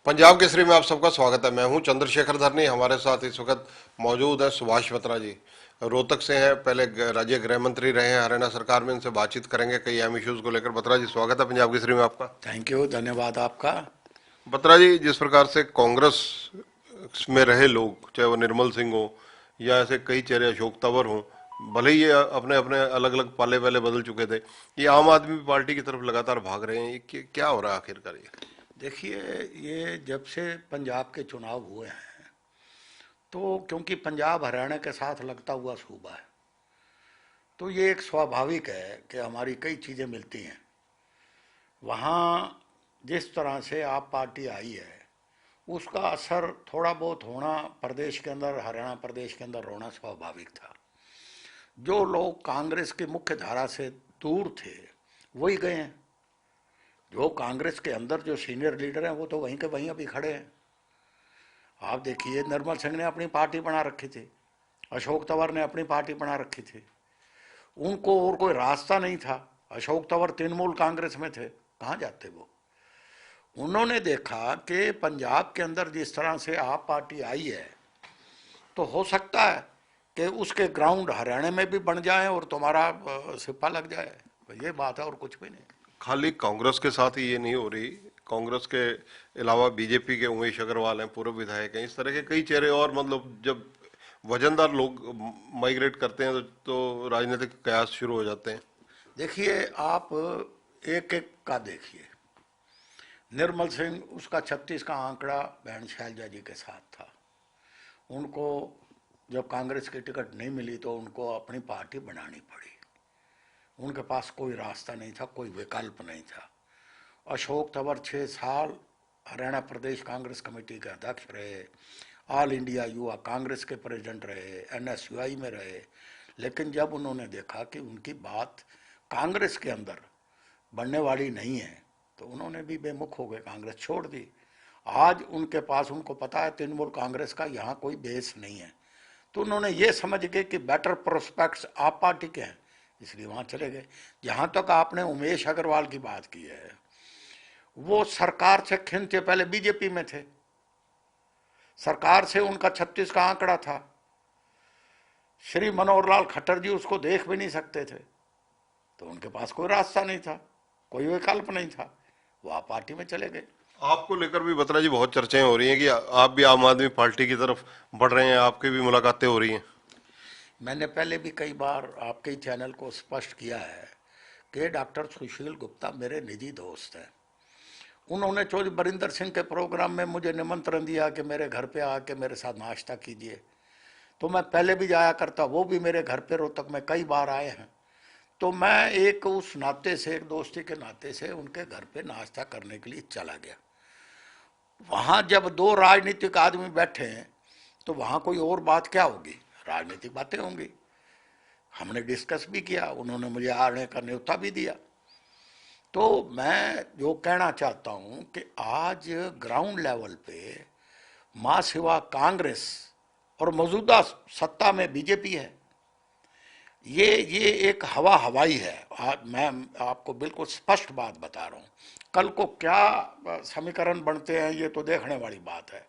पंजाब केसरी में आप सबका स्वागत है। मैं हूं चंद्रशेखर धरनी। हमारे साथ इस वक्त मौजूद है सुभाष बत्रा जी। रोहतक से हैं, पहले राज्य गृह मंत्री रहे हैं हरियाणा सरकार में। इनसे बातचीत करेंगे कई अहम इश्यूज को लेकर। बत्रा जी, स्वागत है पंजाब केसरी में आपका। थैंक यू, धन्यवाद आपका। बत्रा जी, जिस प्रकार से कांग्रेस में रहे लोग, चाहे वो निर्मल सिंह हो या ऐसे कई चेहरे अशोक तंवर हों, भले ही ये अपने अपने अलग अलग पाले पहले बदल चुके थे, ये आम आदमी पार्टी की तरफ लगातार भाग रहे हैं। ये क्या हो रहा है आखिरकार ये? देखिए, ये जब से पंजाब के चुनाव हुए हैं तो क्योंकि पंजाब हरियाणा के साथ लगता हुआ सूबा है, तो ये एक स्वाभाविक है कि हमारी कई चीज़ें मिलती हैं। वहाँ जिस तरह से आप पार्टी आई है उसका असर थोड़ा बहुत होना प्रदेश के अंदर, हरियाणा प्रदेश के अंदर होना स्वाभाविक था। जो लोग कांग्रेस की मुख्य धारा से दूर थे वही गए हैं। जो कांग्रेस के अंदर जो सीनियर लीडर हैं वो तो वहीं के वहीं अभी खड़े हैं। आप देखिए, निर्मल सिंह ने अपनी पार्टी बना रखी थी, अशोक तंवर ने अपनी पार्टी बना रखी थी। उनको और कोई रास्ता नहीं था। अशोक तंवर तृणमूल कांग्रेस में थे, कहाँ जाते वो? उन्होंने देखा कि पंजाब के अंदर जिस तरह से आप पार्टी आई है तो हो सकता है कि उसके ग्राउंड हरियाणा में भी बन जाए और तुम्हारा सिप्पा लग जाए। ये बात है और कुछ भी नहीं। खाली कांग्रेस के साथ ही ये नहीं हो रही। कांग्रेस के अलावा बीजेपी के उमेश अग्रवाल हैं, पूर्व विधायक हैं, इस तरह के कई चेहरे और, मतलब जब वजनदार लोग माइग्रेट करते हैं तो राजनीतिक कयास शुरू हो जाते हैं। देखिए, आप एक एक का देखिए। निर्मल सिंह, उसका 36 का आंकड़ा बहन शैलजा जी के साथ था। उनको जब कांग्रेस की टिकट नहीं मिली तो उनको अपनी पार्टी बनानी पड़ी। उनके पास कोई रास्ता नहीं था, कोई विकल्प नहीं था। अशोक तंवर 6 साल हरियाणा प्रदेश कांग्रेस कमेटी के अध्यक्ष रहे, ऑल इंडिया युवा कांग्रेस के प्रेसिडेंट रहे, एनएसयूआई में रहे। लेकिन जब उन्होंने देखा कि उनकी बात कांग्रेस के अंदर बनने वाली नहीं है तो उन्होंने भी बेमुख हो गए, कांग्रेस छोड़ दी। आज उनके पास, उनको पता है तृणमूल कांग्रेस का यहाँ कोई बेस नहीं है, तो उन्होंने ये समझ के कि बेटर प्रोस्पेक्ट्स आप पार्टी के हैं, इसलिए वहाँ चले गए। जहाँ तक आपने उमेश अग्रवाल की बात की है, वो सरकार से खिंचे पहले बीजेपी में थे। सरकार से उनका 36 का आंकड़ा था। श्री मनोहर लाल खट्टर जी उसको देख भी नहीं सकते थे, तो उनके पास कोई रास्ता नहीं था, कोई विकल्प नहीं था, वो आप पार्टी में चले गए। आपको लेकर भी बत्रा जी बहुत चर्चाएं हो रही हैं कि आप भी आम आदमी पार्टी की तरफ बढ़ रहे हैं, आपकी भी मुलाकातें हो रही हैं। मैंने पहले भी कई बार आपके ही चैनल को स्पष्ट किया है कि डॉक्टर सुशील गुप्ता मेरे निजी दोस्त हैं। उन्होंने चौधरी बरिंदर सिंह के प्रोग्राम में मुझे निमंत्रण दिया कि मेरे घर पे आके मेरे साथ नाश्ता कीजिए, तो मैं पहले भी जाया करता। वो भी मेरे घर पे रोहतक में कई बार आए हैं, तो मैं एक उस नाते से, एक दोस्ती के नाते से उनके घर पे नाश्ता करने के लिए चला गया। वहाँ जब दो राजनीतिक आदमी बैठे हैं तो वहाँ कोई और बात क्या होगी, राजनीतिक बातें होंगी। हमने डिस्कस भी किया, उन्होंने मुझे आने का न्योता भी दिया। तो मैं जो कहना चाहता हूँ कि आज ग्राउंड लेवल पे माँ सिवा कांग्रेस और मौजूदा सत्ता में बीजेपी है। ये एक हवा हवाई है। आज मैं आपको बिल्कुल स्पष्ट बात बता रहा हूँ। कल को क्या समीकरण बनते हैं ये तो देखने वाली बात है।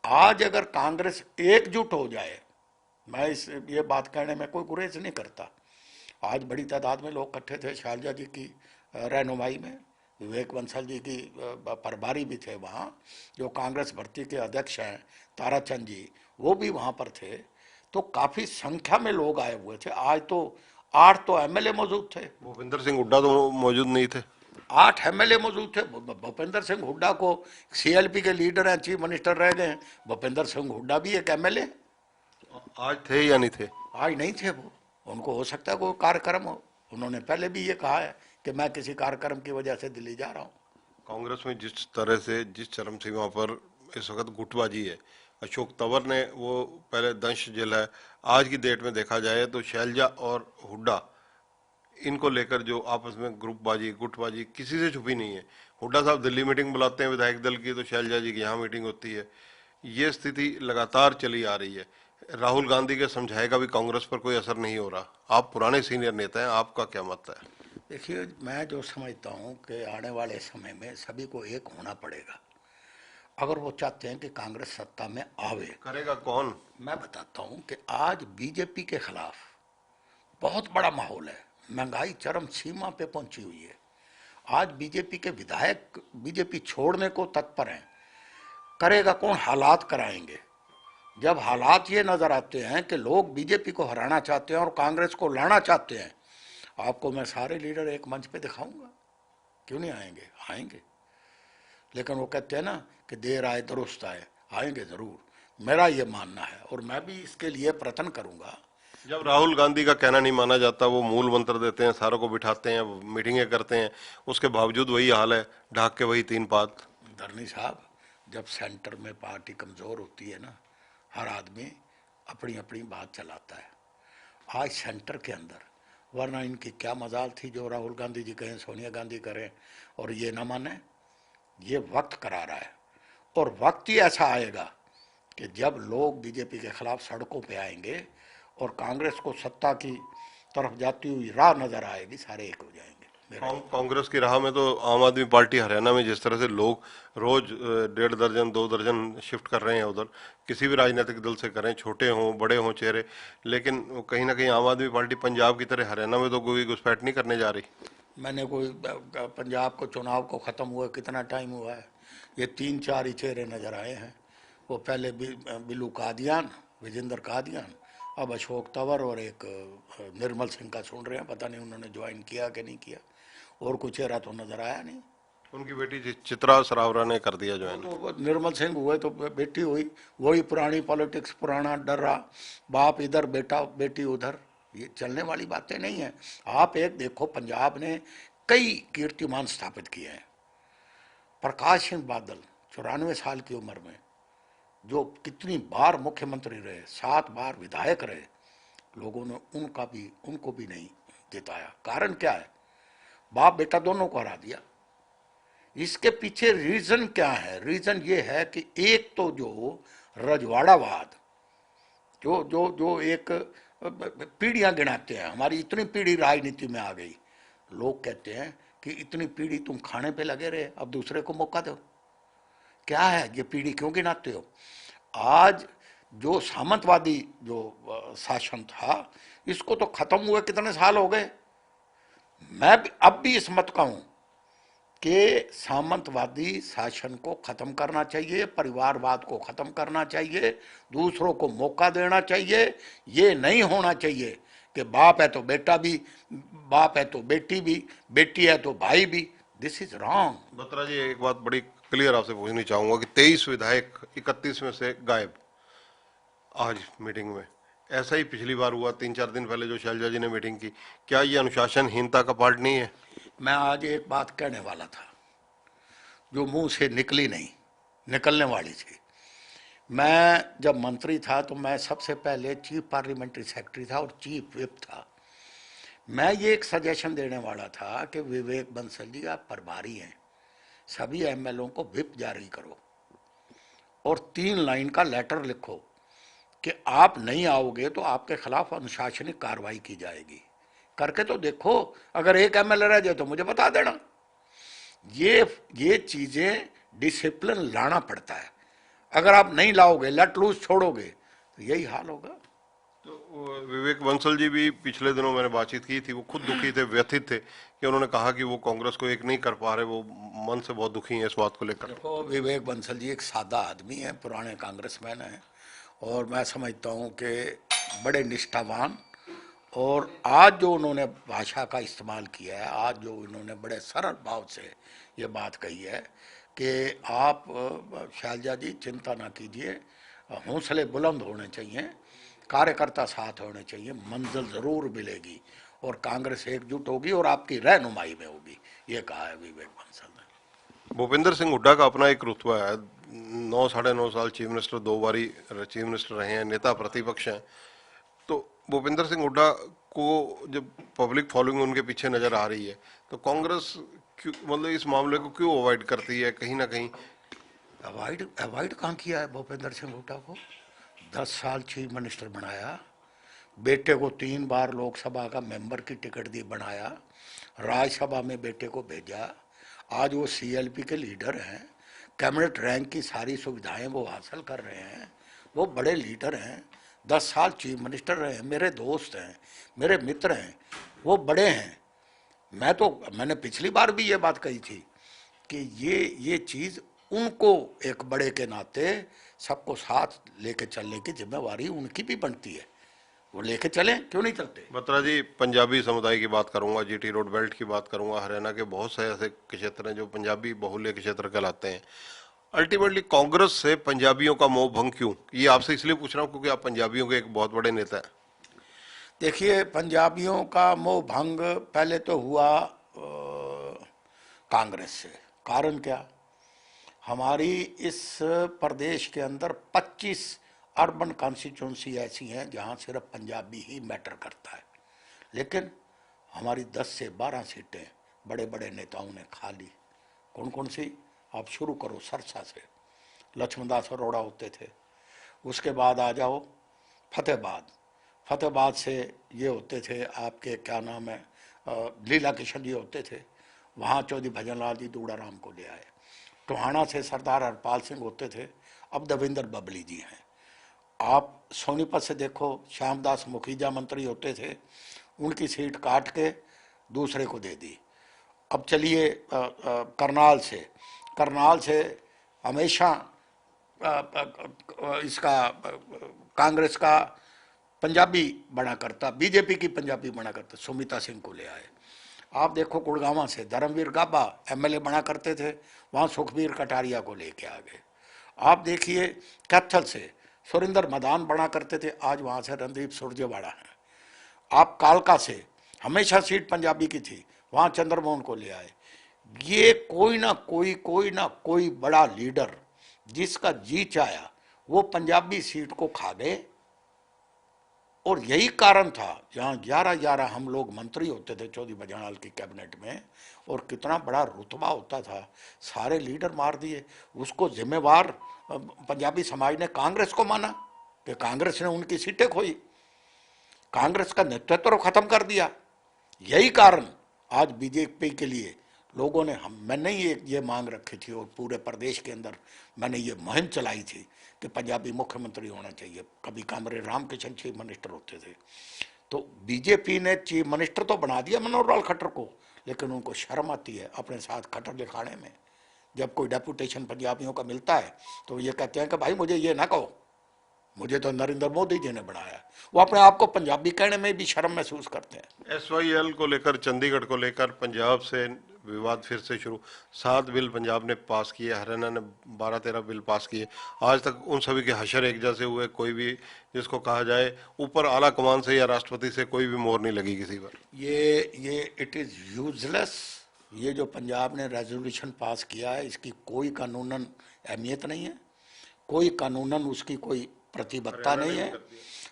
आज अगर कांग्रेस एकजुट हो जाए, मैं इस ये बात कहने में कोई गुरेज नहीं करता। आज बड़ी तादाद में लोग इकट्ठे थे शैलजा जी की रहनुमाई में। विवेक बंसल जी की प्रभारी भी थे वहाँ, जो कांग्रेस भर्ती के अध्यक्ष हैं ताराचंद जी, वो भी वहाँ पर थे। तो काफ़ी संख्या में लोग आए हुए थे। आज तो 8 तो एमएलए मौजूद थे। भूपिंदर सिंह हुड्डा तो मौजूद नहीं थे। 8 एमएलए मौजूद थे। भूपेंद्र सिंह हुड्डा को, सीएलपी के लीडर हैं, चीफ मिनिस्टर रह गए हैं, भूपेंद्र सिंह हुड्डा भी एक एमएलए। आज थे या नहीं थे? आज नहीं थे वो। उनको हो सकता है कोई कार्यक्रम हो। उन्होंने पहले भी ये कहा है कि मैं किसी कार्यक्रम की वजह से दिल्ली जा रहा हूँ। कांग्रेस में जिस तरह से, जिस चरम सीमा पर इस वक्त गुटबाजी है, अशोक तंवर ने वो पहले दंश झेला है। आज की डेट में देखा जाए तो शैलजा और हुड्डा, इनको लेकर जो आपस में ग्रुपबाजी गुटबाजी किसी से छुपी नहीं है। हुड्डा साहब दिल्ली मीटिंग बुलाते हैं विधायक दल की, तो शैलजा जी की यहाँ मीटिंग होती है। ये स्थिति लगातार चली आ रही है। राहुल गांधी के समझाए का भी कांग्रेस पर कोई असर नहीं हो रहा। आप पुराने सीनियर नेता हैं, आपका क्या मत है? देखिए, मैं जो समझता हूँ कि आने वाले समय में सभी को एक होना पड़ेगा। अगर वो चाहते हैं कि कांग्रेस सत्ता में आवे। करेगा कौन? मैं बताता हूं कि आज बीजेपी के खिलाफ बहुत बड़ा माहौल है, महंगाई चरम सीमा पे पहुंची हुई है। आज बीजेपी के विधायक बीजेपी छोड़ने को तत्पर हैं। करेगा कौन? हालात कराएंगे। जब हालात ये नजर आते हैं कि लोग बीजेपी को हराना चाहते हैं और कांग्रेस को लाना चाहते हैं, आपको मैं सारे लीडर एक मंच पे दिखाऊंगा। क्यों नहीं आएंगे? आएंगे। लेकिन वो कहते हैं ना कि देर आए दुरुस्त आए, आएंगे जरूर। मेरा ये मानना है और मैं भी इसके लिए प्रयत्न करूंगा। जब राहुल गांधी का कहना नहीं माना जाता, वो मूल मंत्र देते हैं, सारों को बिठाते हैं, मीटिंगें करते हैं, उसके बावजूद वही हाल है, ढाक के वही तीन पात। धरनी साहब, जब सेंटर में पार्टी कमज़ोर होती है ना, हर आदमी अपनी अपनी बात चलाता है। आज सेंटर के अंदर, वरना इनकी क्या मजाल थी जो राहुल गांधी जी कहें, सोनिया गांधी करें और ये ना माने। ये वक्त करा रहा है और वक्त ही ऐसा आएगा कि जब लोग बीजेपी के खिलाफ सड़कों पे आएंगे और कांग्रेस को सत्ता की तरफ जाती हुई राह नजर आएगी, सारे एक हो जाएंगे। मेरा कांग्रेस की राह में तो आम आदमी पार्टी हरियाणा में जिस तरह से लोग रोज 1.5 दर्जन 2 दर्जन शिफ्ट कर रहे हैं उधर, किसी भी राजनीतिक दल से करें, छोटे हों बड़े हों चेहरे, लेकिन कहीं ना कहीं आम आदमी पार्टी पंजाब की तरह हरियाणा में तो कोई घुसपैठ नहीं करने जा रही। मैंने कोई पंजाब को चुनाव को ख़त्म हुआ कितना टाइम हुआ है? ये तीन चार ही चेहरे नज़र आए हैं। वो पहले बिल्लू कादियान, विजेंद्र कादियान, अब अशोक तंवर और एक निर्मल सिंह का सुन रहे हैं। पता नहीं उन्होंने ज्वाइन किया कि नहीं किया। और कोई चेहरा तो नज़र आया नहीं। उनकी बेटी चित्रा सरावरा ने कर दिया वो ज्वाइन। तो निर्मल सिंह हुए तो बेटी हुई। वही पुरानी पॉलिटिक्स, पुराना डर्रा, बाप इधर बेटा बेटी उधर। ये चलने वाली बातें नहीं है। आप एक देखो, पंजाब ने कई कीर्तिमान स्थापित किए हैं। प्रकाश सिंह बादल 94 साल की उम्र में जो कितनी बार मुख्यमंत्री रहे, 7 बार विधायक रहे, लोगों ने उनको भी नहीं जिताया। कारण क्या है? बाप बेटा दोनों को हरा दिया। इसके पीछे रीजन क्या है? रीजन ये है कि एक तो जो रजवाड़ावाद, जो जो जो एक पीढ़ियां गिनाते हैं, हमारी इतनी पीढ़ी राजनीति में आ गई। लोग कहते हैं कि इतनी पीढ़ी तुम खाने पे लगे रहे, अब दूसरे को मौका दो। क्या है ये पीढ़ी क्यों गिनाते हो? आज जो सामंतवादी जो शासन था, इसको तो खत्म हुए कितने साल हो गए। मैं अब भी इस मत का हूं कि सामंतवादी शासन को खत्म करना चाहिए, परिवारवाद को खत्म करना चाहिए, दूसरों को मौका देना चाहिए। ये नहीं होना चाहिए कि बाप है तो बेटा भी, बाप है तो बेटी भी, बेटी है तो भाई भी। This is wrong. Batra ji, एक बात बड़ी क्लियर आपसे पूछनी चाहूंगा कि 23 विधायक 31 में से गायब आज मीटिंग में। ऐसा ही पिछली बार हुआ 3-4 दिन पहले जो शैलजा जी ने मीटिंग की। क्या ये अनुशासनहीनता का पार्ट नहीं है? मैं आज एक बात कहने वाला था जो मुंह से निकली नहीं, निकलने वाली थी। मैं जब मंत्री था तो मैं सबसे पहले चीफ पार्लियामेंट्री सेक्रेटरी था और चीफ विप था। मैं ये एक सजेशन देने वाला था कि विवेक बंसल जी, आप प्रभारी हैं, सभी एमएलओ को विप जारी करो और 3 लाइन का लेटर लिखो कि आप नहीं आओगे तो आपके खिलाफ अनुशासनिक कार्रवाई की जाएगी। करके तो देखो, अगर एक एमएलए रह जाए तो मुझे बता देना। ये चीजें डिसिप्लिन लाना पड़ता है। अगर आप नहीं लाओगे, लेट लूज छोड़ोगे, तो यही हाल होगा। तो विवेक बंसल जी भी पिछले दिनों मैंने बातचीत की थी, वो खुद दुखी थे, व्यथित थे कि उन्होंने कहा कि वो कांग्रेस को एक नहीं कर पा रहे, वो मन से बहुत दुखी हैं इस बात को लेकर। देखो, विवेक बंसल जी एक सादा आदमी है, पुराने कांग्रेसमैन हैं और मैं समझता हूँ कि बड़े निष्ठावान। और आज जो उन्होंने भाषा का इस्तेमाल किया है, आज जो उन्होंने बड़े सरल भाव से ये बात कही है कि आप शैलजा जी चिंता ना कीजिए, हौसले बुलंद होने चाहिए, कार्यकर्ता साथ होने चाहिए, मंजिल ज़रूर मिलेगी और कांग्रेस एकजुट होगी और आपकी रहनुमाई में होगी। ये कहा है विवेक बंसल ने। भूपेंद्र सिंह हुड्डा का अपना एक रुतबा है, 9 साढ़े 9 साल चीफ मिनिस्टर, 2 बारी चीफ मिनिस्टर रहे हैं, नेता प्रतिपक्ष हैं। तो भूपेंद्र सिंह हुड्डा को जब पब्लिक फॉलोइंग उनके पीछे नजर आ रही है, तो कांग्रेस क्यों, मतलब इस मामले को क्यों अवॉइड करती है कहीं ना कहीं? अवॉइड अवॉइड कहाँ किया है भूपेंद्र सिंह हुड्डा को? 10 साल चीफ मिनिस्टर बनाया, बेटे को 3 बार लोकसभा का मेंबर की टिकट दी, बनाया, राज्यसभा में बेटे को भेजा। आज वो सीएलपी के लीडर हैं। कैबिनेट रैंक की सारी सुविधाएं वो हासिल कर रहे हैं, वो बड़े लीडर हैं, 10 साल चीफ मिनिस्टर रहे हैं, मेरे दोस्त हैं, मेरे मित्र हैं, वो बड़े हैं। मैंने पिछली बार भी ये बात कही थी कि ये चीज़ उनको एक बड़े के नाते सबको साथ लेके चलने की जिम्मेवारी उनकी भी बनती है। वो लेके चलें, क्यों नहीं चलते। बत्रा जी, पंजाबी समुदाय की बात करूंगा, जीटी रोड बेल्ट की बात करूंगा, हरियाणा के बहुत से ऐसे क्षेत्र हैं जो पंजाबी बहुल्य क्षेत्र कहलाते हैं। अल्टीमेटली कांग्रेस से पंजाबियों का मोह भंग क्यों? ये आपसे इसलिए पूछ रहा हूं क्योंकि आप पंजाबियों के एक बहुत बड़े नेता हैं। देखिए, पंजाबियों का मोह भंग पहले तो हुआ कांग्रेस से। कारण क्या, हमारी इस प्रदेश के अंदर 25 अर्बन कॉन्स्टिट्यूंसी ऐसी हैं जहां सिर्फ पंजाबी ही मैटर करता है, लेकिन हमारी 10 से 12 सीटें बड़े बड़े नेताओं ने खा ली। कौन कौन सी? आप शुरू करो सरसा से, लक्ष्मणदास अरोड़ा होते थे। उसके बाद आ जाओ फतेहाबाद, फतेहाबाद से ये होते थे आपके, क्या नाम है, लीला किशन जी होते थे, वहाँ चौधरी भजनलाल जी दूड़ाराम को ले आए। टोहाना से सरदार हरपाल सिंह होते थे, अब देवेंद्र बबली जी हैं। आप सोनीपत से देखो, श्यामदास मुखीजा मंत्री होते थे, उनकी सीट काट के दूसरे को दे दी। अब चलिए करनाल से हमेशा इसका कांग्रेस का पंजाबी बना करता, बीजेपी की पंजाबी बना करता, सुमिता सिंह को ले आए। आप देखो गुड़गांवा से धर्मवीर गाबा एमएलए बना करते थे, वहाँ सुखबीर कटारिया को लेके आ गए। आप देखिए कैथल से सुरेंद्र मदान बना करते थे, आज वहाँ से रणदीप सुरजेवाला हैं। आप कालका से हमेशा सीट पंजाबी की थी, वहाँ चंद्रमोहन को ले आए। ये कोई ना कोई बड़ा लीडर जिसका जी चाया वो पंजाबी सीट को खा गए। और यही कारण था, जहाँ 11 हम लोग मंत्री होते थे चौधरी भजनलाल की कैबिनेट में, और कितना बड़ा रुतबा होता था, सारे लीडर मार दिए। उसको जिम्मेवार पंजाबी समाज ने कांग्रेस को माना कि कांग्रेस ने उनकी सीटें खोई, कांग्रेस का नेतृत्व खत्म कर दिया। यही कारण आज बीजेपी के लिए लोगों ने, मैंने ही ये मांग रखी थी और पूरे प्रदेश के अंदर मैंने ये मुहिम चलाई थी कि पंजाबी मुख्यमंत्री होना चाहिए। कभी कामरे रामकिशन चीफ मिनिस्टर होते थे, तो बीजेपी ने चीफ मिनिस्टर तो बना दिया मनोहर लाल खट्टर को, लेकिन उनको शर्म आती है अपने साथ खट्टर दिखाने में। जब कोई डेपुटेशन पंजाबियों का मिलता है तो ये कहते हैं कि भाई मुझे ये ना कहो, मुझे तो नरेंद्र मोदी जी ने बनाया। वो अपने आप को पंजाबी कहने में भी शर्म महसूस करते हैं। SYL को लेकर, चंडीगढ़ को लेकर पंजाब से विवाद फिर से शुरू। 7 बिल पंजाब ने पास किए, हरियाणा ने 12-13 बिल पास किए। आज तक उन सभी के हशर एक जैसे हुए, कोई भी जिसको कहा जाए ऊपर आला कमान से या राष्ट्रपति से कोई भी मोहर नहीं लगी किसी पर। ये इट इज़ यूजलेस। ये जो पंजाब ने रेजोल्यूशन पास किया है, इसकी कोई कानूनन अहमियत नहीं है, कोई कानूनन उसकी कोई प्रतिबद्धता नहीं है।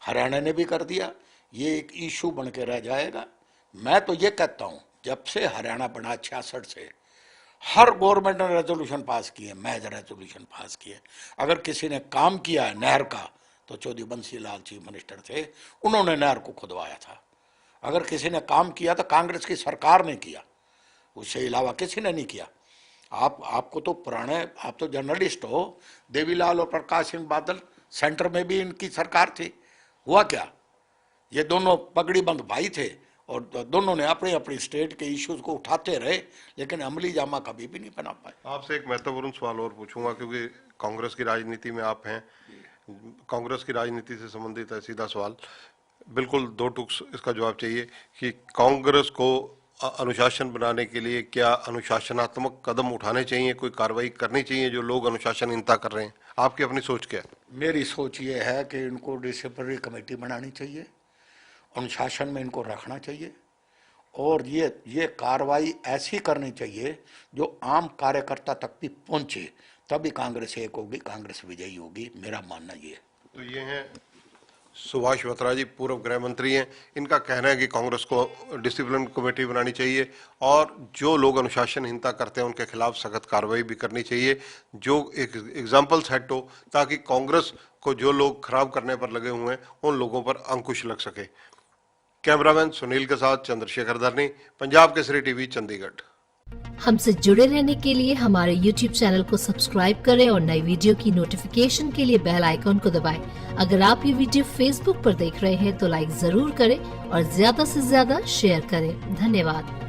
हरियाणा ने भी कर दिया, ये एक इशू बन के रह जाएगा। मैं तो ये कहता हूँ, जब से हरियाणा बना 66 से हर गवर्नमेंट ने रेजोल्यूशन पास किए, महज रेजोल्यूशन पास किए। अगर किसी ने काम किया है नहर का तो चौधरी बंसी लाल चीफ मिनिस्टर थे, उन्होंने नहर को खुदवाया था। अगर किसी ने काम किया तो कांग्रेस की सरकार ने किया, उससे अलावा किसी ने नहीं किया। आपको तो पुराने, आप तो जर्नलिस्ट हो, देवीलाल और प्रकाश सिंह बादल सेंटर में भी इनकी सरकार थी। हुआ क्या, ये दोनों पगड़ी बंद भाई थे और दोनों ने अपनी अपनी स्टेट के इश्यूज को उठाते रहे, लेकिन अमली जामा कभी भी नहीं बना पाए। आपसे एक महत्वपूर्ण सवाल और पूछूंगा क्योंकि कांग्रेस की राजनीति में आप हैं, कांग्रेस की राजनीति से संबंधित है सीधा सवाल, बिल्कुल 2 टूक इसका जवाब चाहिए कि कांग्रेस को अनुशासन बनाने के लिए क्या अनुशासनात्मक कदम उठाने चाहिए, कोई कार्रवाई करनी चाहिए जो लोग अनुशासनहीनता कर रहे हैं? आपकी अपनी सोच क्या है? मेरी सोच ये है कि इनको डिसिप्लिनरी कमेटी बनानी चाहिए, अनुशासन में इनको रखना चाहिए, और ये कार्रवाई ऐसी करनी चाहिए जो आम कार्यकर्ता तक भी पहुंचे, तभी कांग्रेस एक होगी, कांग्रेस विजयी होगी। मेरा मानना ये है। तो ये हैं सुभाष बत्रा जी, पूर्व गृह मंत्री हैं। इनका कहना है कि कांग्रेस को डिसिप्लिन कमेटी बनानी चाहिए और जो लोग अनुशासनहीनता करते हैं उनके खिलाफ सख्त कार्रवाई भी करनी चाहिए, जो एक एग्जाम्पल सेट हो, ताकि कांग्रेस को जो लोग खराब करने पर लगे हुए हैं उन लोगों पर अंकुश लग सके। कैमरामैन सुनील के साथ चंद्रशेखर धरनी, पंजाब केसरी टीवी, चंडीगढ़। हमसे जुड़े रहने के लिए हमारे YouTube चैनल को सब्सक्राइब करें और नई वीडियो की नोटिफिकेशन के लिए बेल आइकॉन को दबाएं। अगर आप ये वीडियो Facebook पर देख रहे हैं तो लाइक जरूर करें और ज्यादा से ज्यादा शेयर करें। धन्यवाद।